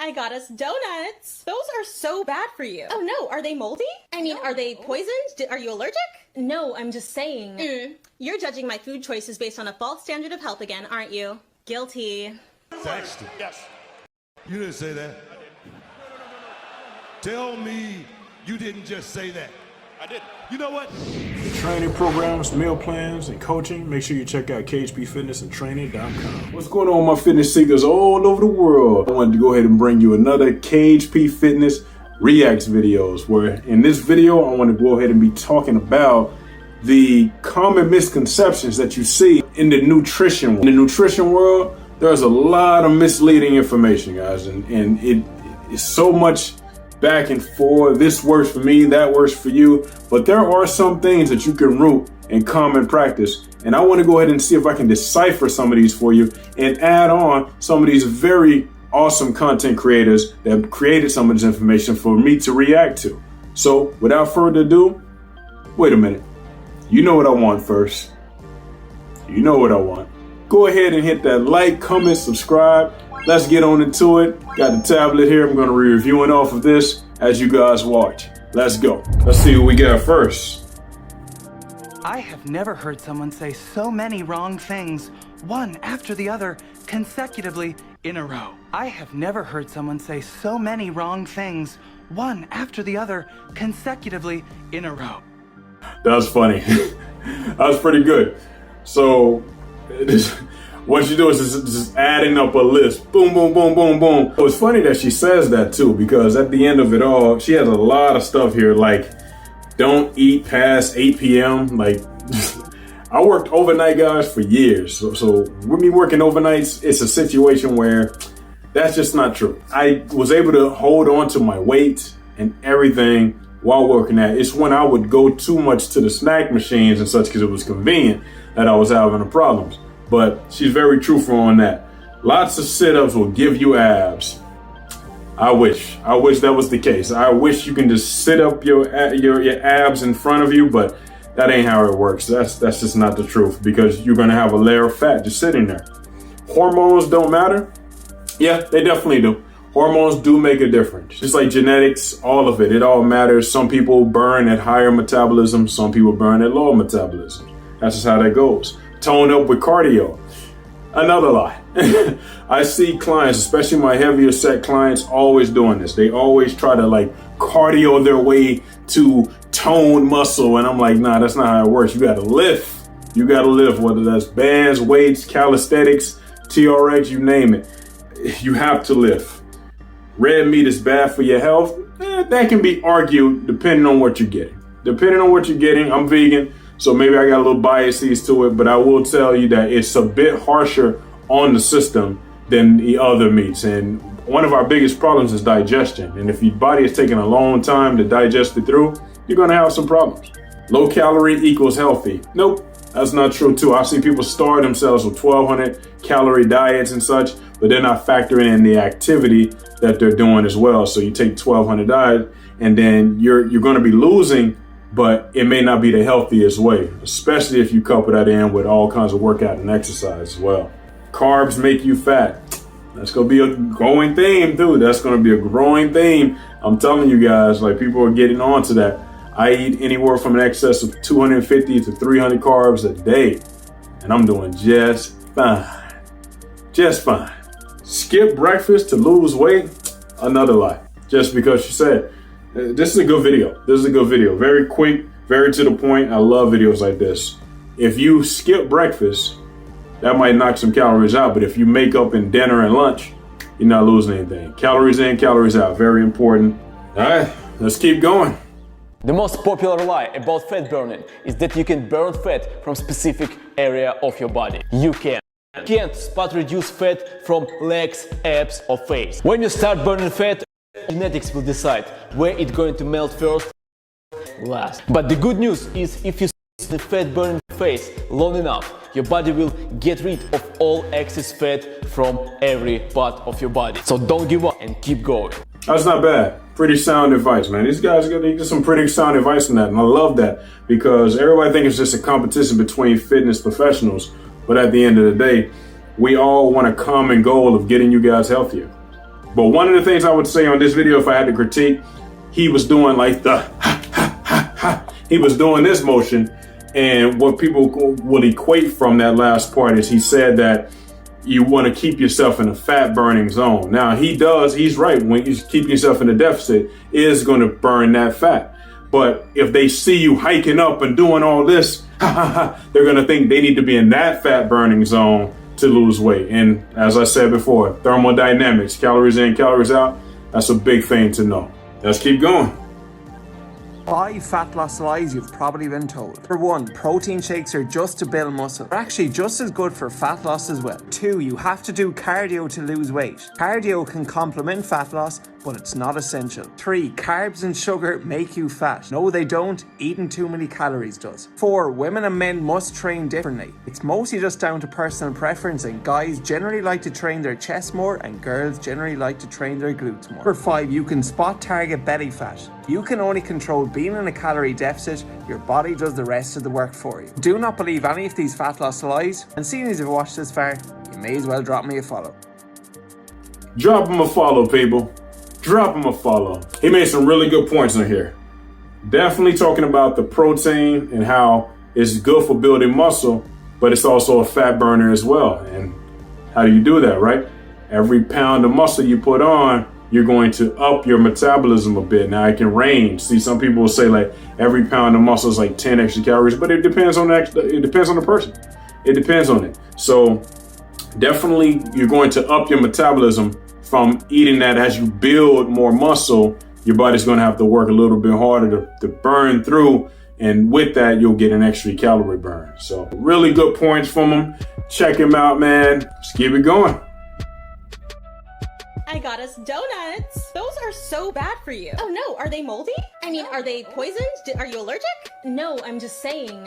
I got us donuts. Those are so bad for you. Oh no, are they moldy? I mean, are they poisoned? Are you allergic? No, I'm just saying. You're judging my food choices based on a false standard of health again, aren't you? Guilty. Saxton. Yes. You didn't say that. Tell me you didn't just say that. I did. You know what? Training programs, meal plans, and coaching. Make sure you check out KHPFitnessandTraining.com. What's going on, my fitness seekers all over the world? I wanted to go ahead and bring you another KHP Fitness Reacts videos, where in this video, I want to go ahead and be talking about the common misconceptions that you see in the nutrition world. In the nutrition world, there's a lot of misleading information, guys, and it is so much back and forth. This works for me, that works for you. But there are some things that you can root in common practice. And I want to go ahead and see if I can decipher some of these for you and add on some of these very awesome content creators that created some of this information for me to react to. So without further ado, wait a minute. You know what I want first. You know what I want. Go ahead and hit that like, comment, subscribe. Let's get on into it. Got the tablet here. I'm going to be reviewing off of this as you guys watch. Let's go. Let's see what we got first. I have never heard someone say so many wrong things, one after the other, consecutively in a row. I have never heard someone say so many wrong things, one after the other, consecutively in a row. That was funny. That was pretty good. So, what you do is just adding up a list. Boom, boom, boom, boom, boom. It's funny that she says that too, because at the end of it all, she has a lot of stuff here, like don't eat past 8 p.m. Like, I worked overnight, guys, for years. So with me working overnights, it's a situation where that's just not true. I was able to hold on to my weight and everything while working at. It's when I would go too much to the snack machines and such because it was convenient that I was having the problems. But she's very truthful on that. Lots of sit-ups will give you abs. I wish that was the case. I wish you can just sit up your abs in front of you, but that ain't how it works. That's just not the truth, because you're gonna have a layer of fat just sitting there. Hormones don't matter. Yeah, they definitely do. Hormones do make a difference. Just like genetics, all of it, it all matters. Some people burn at higher metabolism, some people burn at lower metabolism. That's just how that goes. Tone up with cardio. Another lie. I see clients, especially my heavier set clients, always doing this. They always try to like cardio their way to tone muscle. And I'm like, nah, that's not how it works. You got to lift. You got to lift, whether that's bands, weights, calisthenics, TRX, you name it. You have to lift. Red meat is bad for your health. That can be argued depending on what you're getting. Depending on what you're getting, I'm vegan. So maybe I got a little biases to it, but I will tell you that it's a bit harsher on the system than the other meats. And one of our biggest problems is digestion. And if your body is taking a long time to digest it through, you're gonna have some problems. Low calorie equals healthy. Nope, that's not true too. I see people starve themselves with 1,200 calorie diets and such, but they're not factoring in the activity that they're doing as well. So you take 1,200 diet and then you're gonna be losing, but it may not be the healthiest way, especially if you couple that in with all kinds of workout and exercise as well. Carbs make you fat. That's gonna be a growing theme too. That's gonna be a growing theme. I'm telling you guys, like, people are getting onto that. I eat anywhere from an excess of 250 to 300 carbs a day, and I'm doing just fine. Just fine. Skip breakfast to lose weight? Another lie. Just because she said. This is a good video. This is a good video. Very quick, very to the point. I love videos like this. If you skip breakfast, that might knock some calories out. But if you make up in dinner and lunch, you're not losing anything. Calories in, calories out. Very important. All right, let's keep going. The most popular lie about fat burning is that you can burn fat from specific area of your body. You can't. You can't spot reduce fat from legs, abs or face. When you start burning fat, genetics will decide where it's going to melt first, last. But the good news is, if you see the fat burning phase long enough, your body will get rid of all excess fat from every part of your body. So don't give up and keep going. That's not bad. Pretty sound advice, man. These guys get some pretty sound advice in that, and I love that, because everybody thinks it's just a competition between fitness professionals, but at the end of the day, we all want a common goal of getting you guys healthier. But one of the things I would say on this video, if I had to critique, he was doing like the he was doing this motion. And what people will equate from that last part is he said that you want to keep yourself in a fat burning zone. Now he's right. When you keep yourself in a deficit, it is going to burn that fat. But if they see you hiking up and doing all this, they're going to think they need to be in that fat burning zone to lose weight. And as I said before, thermodynamics, calories in, calories out, that's a big thing to know. Let's keep going. 5 fat loss lies you've probably been told. Number 1, protein shakes are just to build muscle. They're actually just as good for fat loss as well. 2, you have to do cardio to lose weight. Cardio can complement fat loss, but it's not essential. 3, carbs and sugar make you fat. No, they don't. Eating too many calories does. 4, women and men must train differently. It's mostly just down to personal preference, and guys generally like to train their chest more and girls generally like to train their glutes more. Number 5, you can spot target belly fat. You can only control being in a calorie deficit. Your body does the rest of the work for you. Do not believe any of these fat loss lies, and seeing as you've watched this far, you may as well drop me a follow. Drop him a follow, people. Drop him a follow. He made some really good points in here. Definitely talking about the protein and how it's good for building muscle, but it's also a fat burner as well. And how do you do that, right? Every pound of muscle you put on, you're going to up your metabolism a bit. Now it can range. See, some people will say like every pound of muscle is like 10 extra calories, but it depends on the person. It depends on it. So definitely you're going to up your metabolism from eating that. As you build more muscle, your body's going to have to work a little bit harder to burn through. And with that, you'll get an extra calorie burn. So really good points from him. Check him out, man. Let's keep it going. I got us donuts. Those are so bad for you. Oh no, are they moldy? I mean, are they poisoned? Are you allergic? No, I'm just saying.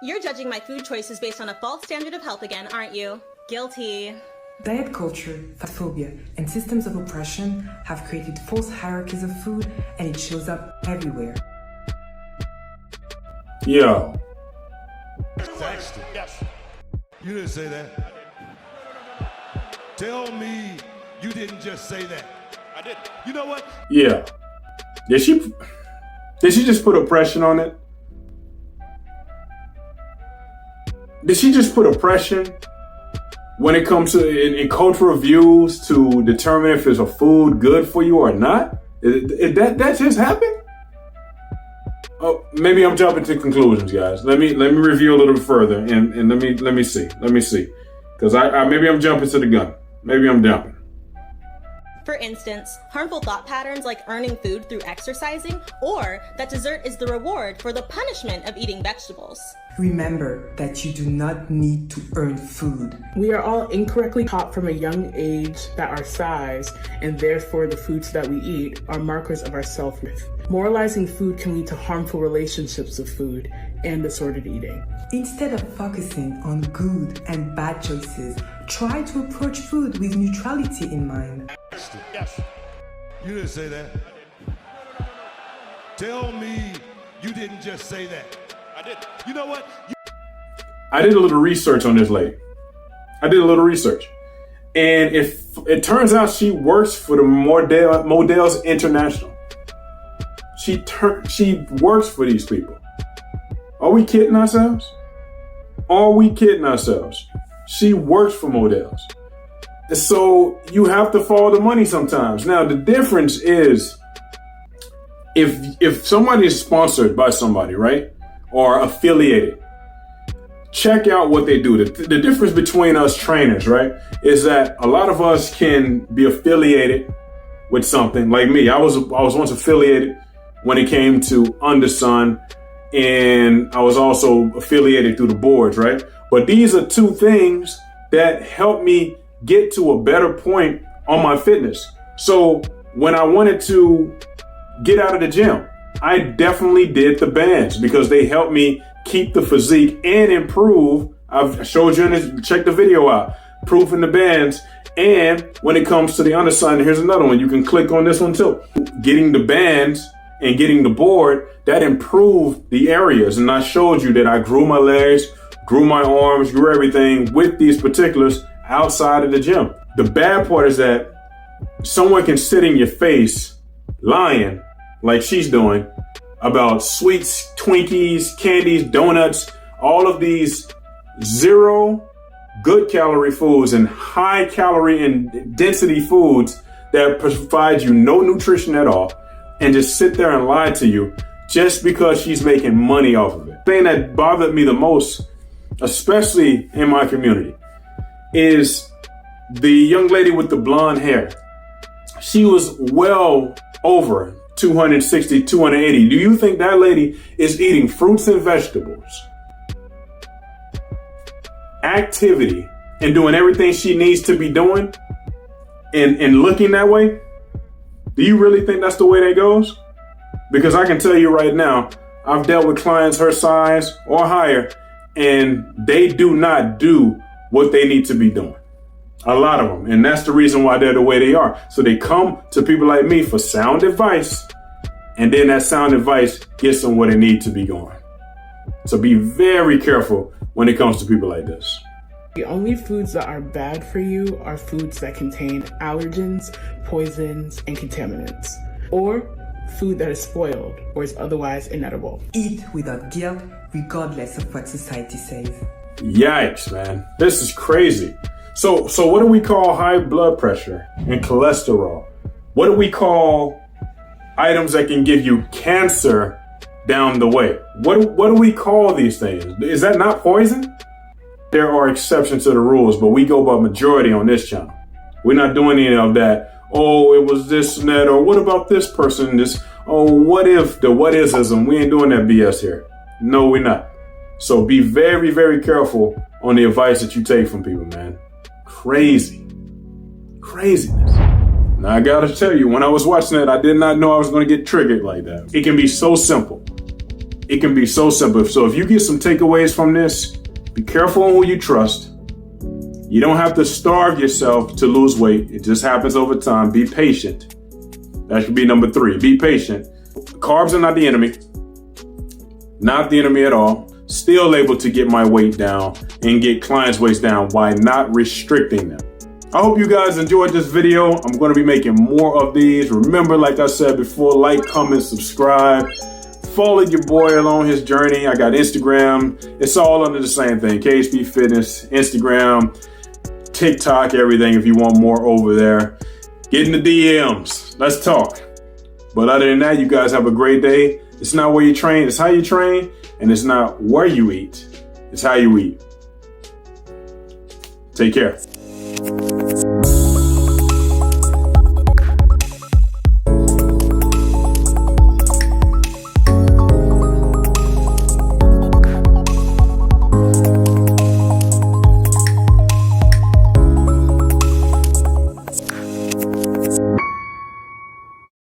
You're judging my food choices based on a false standard of health again, aren't you? Guilty. Diet culture, fat phobia, and systems of oppression have created false hierarchies of food, and it shows up everywhere. Yo. Baxter. Yes. You didn't say that. Tell me you didn't just say that. I did. You know what? Yeah. Did she just put oppression on it? Did she just put oppression when it comes to in cultural views to determine if it's a food good for you or not? That just happened? Oh, maybe I'm jumping to conclusions, guys. Let me review a little bit further and let me see. Because maybe I'm jumping to the gun. Maybe I'm jumping. For instance, harmful thought patterns like earning food through exercising, or that dessert is the reward for the punishment of eating vegetables. Remember that you do not need to earn food. We are all incorrectly taught from a young age that our size, and therefore the foods that we eat, are markers of our self-worth. Moralizing food can lead to harmful relationships with food and disordered eating. Instead of focusing on good and bad choices, try to approach food with neutrality in mind. Yes. You didn't say that. Tell me you didn't just say that. I did. You know what? I did a little research on this lady. And if it turns out she works for the Models International. She works for these people. Are we kidding ourselves? She works for Models. So you have to follow the money sometimes. Now the difference is if somebody is sponsored by somebody, right? Or affiliated, check out what they do. The difference between us trainers, right, is that a lot of us can be affiliated with something. Like me, I was once affiliated when it came to Undersun, and I was also affiliated through the boards, right? But these are two things that help me get to a better point on my fitness. So when I wanted to get out of the gym, I definitely did the bands because they helped me keep the physique and improve. I've showed you in this, check the video out, proof in the bands. And when it comes to the Undersun, here's another one. You can click on this one too. Getting the bands and getting the board, that improved the areas. And I showed you that I grew my legs, grew my arms, grew everything with these particulars outside of the gym. The bad part is that someone can sit in your face lying like she's doing about sweets, Twinkies, candies, donuts, all of these zero good calorie foods and high calorie and density foods that provide you no nutrition at all, and just sit there and lie to you just because she's making money off of it. The thing that bothered me the most, especially in my community, is the young lady with the blonde hair. She was well over 260, 280. Do you think that lady is eating fruits and vegetables, activity, and doing everything she needs to be doing and looking that way? Do you really think that's the way that goes? Because I can tell you right now, I've dealt with clients her size or higher, and they do not do what they need to be doing. A lot of them. And that's the reason why they're the way they are. So they come to people like me for sound advice, and then that sound advice gets them where they need to be going. So be very careful when it comes to people like this. The only foods that are bad for you are foods that contain allergens, poisons, and contaminants, or food that is spoiled or is otherwise inedible. Eat without guilt, regardless of what society says. Yikes, man. This is crazy. So what do we call high blood pressure and cholesterol? What do we call items that can give you cancer down the way? What do we call these things? Is that not poison? There are exceptions to the rules, but we go by majority on this channel. We're not doing any of that. Oh, it was this and that, or what about this person? This, oh, what if the what isism? We ain't doing that BS here. No, we're not. So be very, very careful on the advice that you take from people, man. Craziness. Now I gotta tell you, when I was watching that, I did not know I was gonna get triggered like that. It can be so simple. It can be so simple. So if you get some takeaways from this, be careful on who you trust. You don't have to starve yourself to lose weight. It just happens over time. Be patient. That should be number 3. Be patient. Carbs are not the enemy. Not the enemy at all. Still able to get my weight down and get clients' weights down by not restricting them. I hope you guys enjoyed this video. I'm going to be making more of these. Remember, like I said before, like, comment, subscribe. Follow your boy along his journey. I got Instagram. It's all under the same thing. KHP Fitness, Instagram, TikTok, everything if you want more over there. Get in the DMs. Let's talk. But other than that, you guys have a great day. It's not where you train, it's how you train. And it's not where you eat, it's how you eat. Take care.